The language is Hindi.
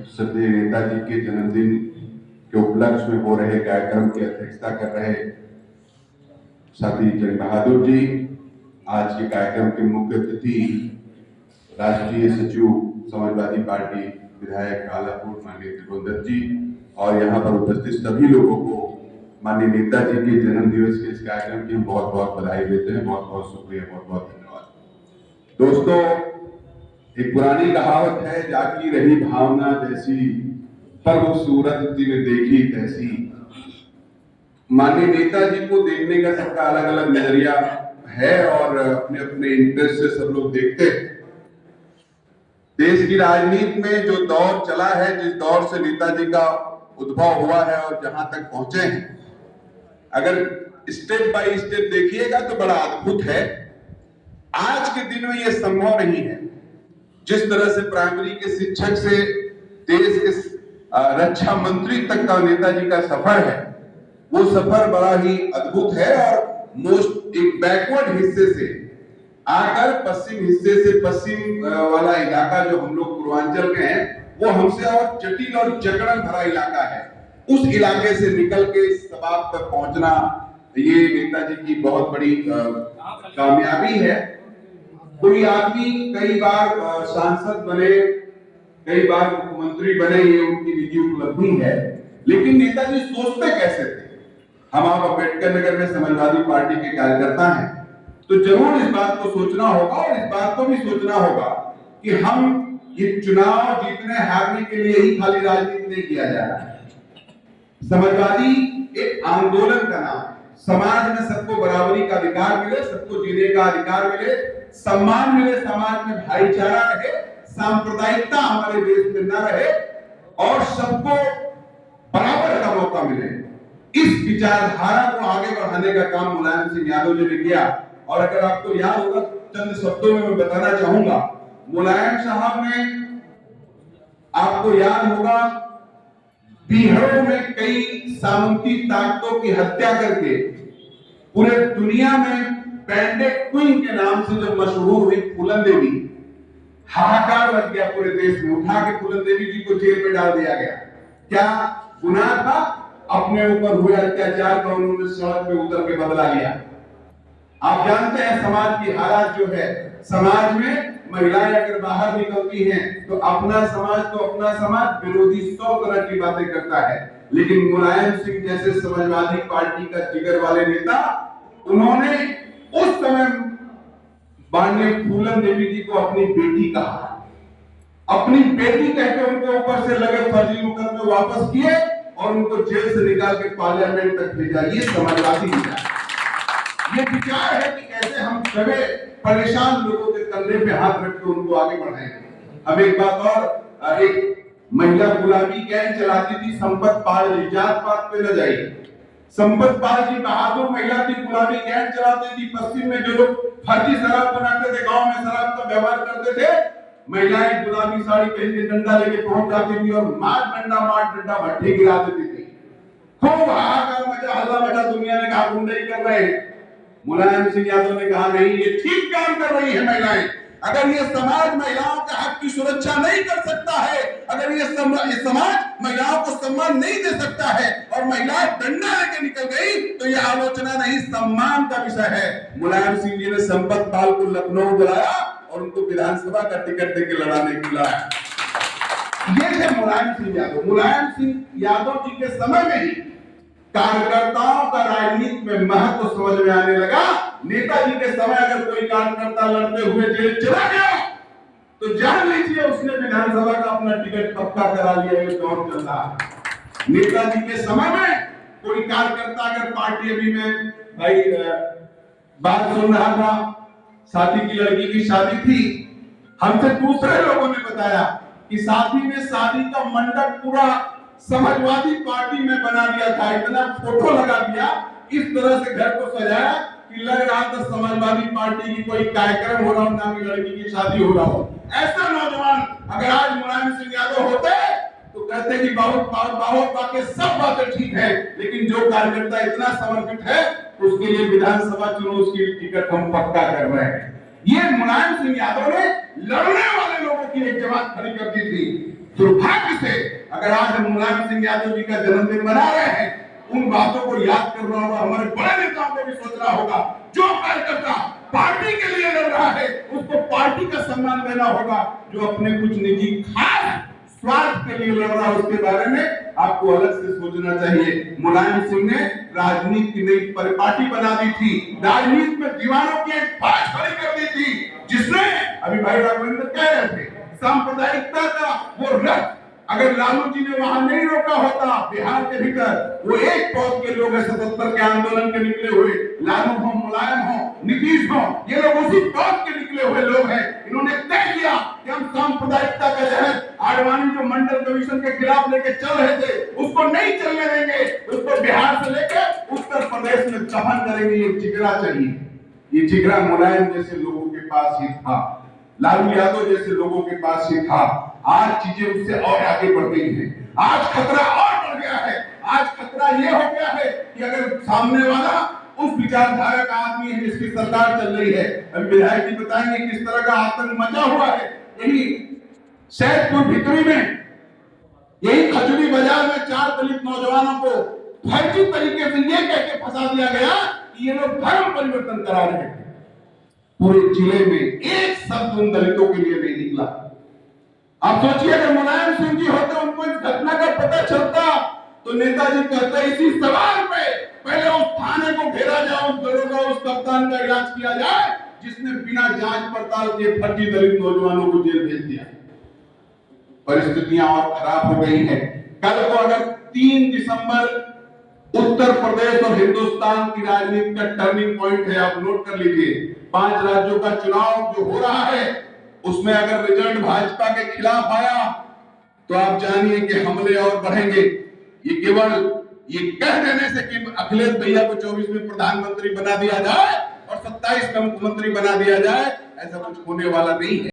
श्रद्धेय नेताजी के जन्मदिन के उपलक्ष्य में हो रहे कार्यक्रम की अध्यक्षता कर रहे साथी जंग बहादुर जी, आज के कार्यक्रम के मुख्य अतिथि राष्ट्रीय सचिव समाजवादी पार्टी विधायक कालापुर माननीय त्रिभुवन जी और यहाँ पर उपस्थित सभी लोगों को माननीय नेताजी के जन्म दिवस के इस कार्यक्रम की हम बहुत बहुत बधाई देते हैं। बहुत बहुत शुक्रिया, बहुत बहुत धन्यवाद। दोस्तों, एक पुरानी कहावत है, जागी रही भावना जैसी पर वो सूरत ने देखी तैसी। माननीय नेताजी को देखने का सबका अलग अलग नजरिया है और अपने अपने इंटरेस्ट से सब लोग देखते हैं। देश की राजनीति में जो दौर चला है, जिस दौर से नेताजी का उद्भव हुआ है और जहां तक पहुंचे हैं, अगर स्टेप बाय स्टेप देखिएगा तो बड़ा अद्भुत है। आज के दिन में यह संभव नहीं है। जिस तरह से प्राइमरी के शिक्षक से देश के रक्षा मंत्री तक का नेताजी का सफर है, वो सफर बड़ा ही अद्भुत है और एक बैकवर्ड हिस्से से आकर पश्चिम हिस्से से, पश्चिम वाला इलाका जो हम लोग पूर्वांचल के हैं, वो हमसे और जटिल और जकड़न भरा इलाका है। उस इलाके से निकल के सबाब तक पहुंचना, ये नेताजी की बहुत बड़ी कामयाबी है। कोई आदमी कई बार सांसद बने, कई बार मुख्यमंत्री बने, ये उनकी निजी उपलब्धि है, लेकिन नेताजी सोचते कैसे थे? हम आप अम्बेडकर नगर में समाजवादी पार्टी के कार्यकर्ता हैं, तो जरूर इस बात को सोचना होगा और इस बात को भी सोचना होगा कि हम ये चुनाव जीतने हारने के लिए ही खाली राजनीति नहीं किया जा रहा है। समाजवादी एक आंदोलन का नाम है। समाज में सबको बराबरी का अधिकार मिले, सबको जीने का अधिकार मिले, सम्मान मिले, समाज में भाईचारा रहे, सांप्रदायिकता हमारे देश में न रहे और सबको बराबर का मौका मिले। इस विचारधारा को आगे बढ़ाने का काम मुलायम सिंह यादव जी ने किया। और अगर आपको याद होगा, चंद शब्दों में मैं बताना चाहूंगा, मुलायम साहब ने, आपको याद होगा, बिहार में कई सामंती ताकतों की हत्या करके पूरे दुनिया में बैंडेड क्वीन के नाम से जो मशहूर हुई फूलन देवी, हाहाकार लग गया पूरे देश में। उठा के फूलन देवी जी को जेल में डाल दिया गया। क्या गुनाह था? अपने ऊपर हुए अत्याचार का उन्होंने सड़क पे उतर के बदला लिया। आप जानते हैं समाज की हालत जो है, समाज में महिलाएं अगर बाहर निकलती हैं तो अपना समाज विरोधी 100 तरह की बातें करता है, लेकिन मुलायम सिंह जैसे समाजवादी पार्टी का जिगर वाले नेता, उन्होंने उस समय माननीय फूलन देवी जी को अपनी बेटी कहा, अपनी बेटी कहकर उनके ऊपर से लगे फर्जी मुकदमे वापस किए और उनको जेल से निकाल के पार्लियामेंट तक भेजा। ये समाजवादी विचार, ये विचार है कि कैसे हम सभी परेशान लोगों के कंधे पे हाथ रख के उनको आगे बढ़ाएंगे। अब एक बात और, एक महिला गुलामी गैंग चलाती थी संपत पाल जी, जात पात पे न जाइए। संपत पाल जी बहादुर महिला थी, गुलामी गैंग चलाती थी। पश्चिम में जो लोग फर्जी शराब बनाते थे, गांव में शराब का व्यवहार करते थे, महिलाएं गुलाबी साड़ी पहन के डंडा लेके पहुंच जाती थी और मार डंडा भट्टी गिरा देती थी। खूब हाहाकार मचा, हल्ला मचा, दुनिया ने कहा गुंडई कर रहे हैं। मुलायम सिंह यादव ने कहा नहीं, ये ठीक काम कर रही है महिलाएं। अगर ये समाज महिलाओं के हक की सुरक्षा नहीं कर सकता है, अगर ये समाज महिलाओं को सम्मान नहीं दे सकता है और महिलाएं डंडा लेके निकल गई, तो ये आलोचना नहीं, सम्मान का विषय है। मुलायम सिंह जी ने संपत पाल को लखनऊ बुलाया और उनको विधानसभा का टिकट देकर लड़ाने के लिए। ये थे मुलायम सिंह यादव। मुलायम सिंह यादव जी के समय में ही कार्यकर्ताओं का राजनीति में महत्व समझ में आने लगा। नेताजी के समय अगर कोई कार्यकर्ता लड़ते हुए जेल चला गया तो जान लीजिए उसने विधानसभा का अपना टिकट पक्का करा लिया। ये दौर चल रहा है। नेताजी के समय में कोई कार्यकर्ता अगर पार्टी, अभी में भाई बात सुन रहा था, साथी की लड़की की शादी थी, हमसे दूसरे लोगों ने बताया कि साथी ने शादी का मंडप पूरा समाजवादी पार्टी में बना दिया था, इतना फोटो लगा दिया, इस तरह से घर को सजाया कि लग रहा था समाजवादी पार्टी की कोई कार्यक्रम हो रहा हो, ना कि लड़की की शादी हो रहा हो। ऐसा नौजवान अगर आज मुलायम सिंह यादव होते तो कहते कि बहुत बातें, सब बातें ठीक है, लेकिन जो कार्यकर्ता इतना समर्पित है उसके लिए विधानसभा चुनाव उसकी टिकट हम पक्का कर रहे हैं। ये मुलायम सिंह यादव ने लड़ने वाले लोगों की एक जमात खड़ी कर दी थी। दुर्भाग्य से अगर आज हम मुलायम सिंह यादव जी का जन्मदिन मना रहे हैं, उन बातों को याद करना होगा, हमारे बड़े नेताओं को भी सोचना होगा। जो कार्यकर्ता पार्टी के लिए लड़ रहा है उसको पार्टी का सम्मान देना होगा, जो अपने कुछ निजी खास स्वार्थ के लिए लड़ रहा है उसके बारे में आपको अलग से सोचना चाहिए। मुलायम सिंह ने राजनीति की नई परिपाटी बना दी थी, राजनीति में दीवारों की एक फाड़ खड़ी कर दी थी, जिसने अभी भाई राघवेंद्र कह रहे थे सांप्रदायिकता का वो रथ अगर लालू जी ने वहां नहीं रोका होता, बिहार के भीतर वो एक पौध के लोग 77 के आंदोलन के निकले हुए, लालू हो, मुलायम हो, नीतीश हो, ये लोग उसी पौध के निकले हुए लोग हैं। इन्होंने तय किया कि हम सांप्रदायिकता का जहर आडवाणी जो मंडल कमीशन के खिलाफ लेके चल रहे थे उसको नहीं चलने देंगे, उसको बिहार से लेकर उत्तर प्रदेश में दफन करेंगे। ये जिगरा चाहिए, ये जिगरा मुलायम जैसे लोगों के पास ही था, लालू यादव जैसे लोगों के पास ही था। आज चीजें उससे और आगे बढ़ गई हैं, आज खतरा और बढ़ गया है। आज खतरा ये हो गया है कि अगर सामने वाला उस विचारधारा का आदमी है जिसकी सरकार चल रही है, अभी विधायक जी बताएंगे किस तरह का आतंक मचा हुआ है। यही सैदपुर भितरी में, यही खजूरी बाजार में 4 दलित नौजवानों को फर्जी तरीके से ये कह के फंसा दिया गया कि ये लोग धर्म परिवर्तन करा रहे थे। पूरे जिले में एक शब्द उन दलितों के लिए नहीं निकला। आप सोचिए अगर मुलायम सिंह जी होते, उनको इस घटना का पता चलता तो नेताजी कहते इसी सवाल पे पहले उस थाने को घेरा जाए, उस दरोगा, उस कप्तान का इलाज किया जाए जिसने बिना जांच पड़ताल के फर्जी दलित नौजवानों को जेल भेज दिया। परिस्थितियां और खराब हो गई हैं। कल को अगर 3 दिसंबर उत्तर प्रदेश और हिंदुस्तान की राजनीति का टर्निंग पॉइंट है, आप नोट कर लीजिए। 5 राज्यों का चुनाव जो हो रहा है उसमें अगर रिजल्ट भाजपा के खिलाफ आया तो आप जानिए कि हमले और बढ़ेंगे। ये केवल ये कह देने से कि अखिलेश भैया को 24 में प्रधानमंत्री बना दिया जाए और 27 में मुख्यमंत्री बना दिया जाए, ऐसा कुछ होने वाला नहीं है।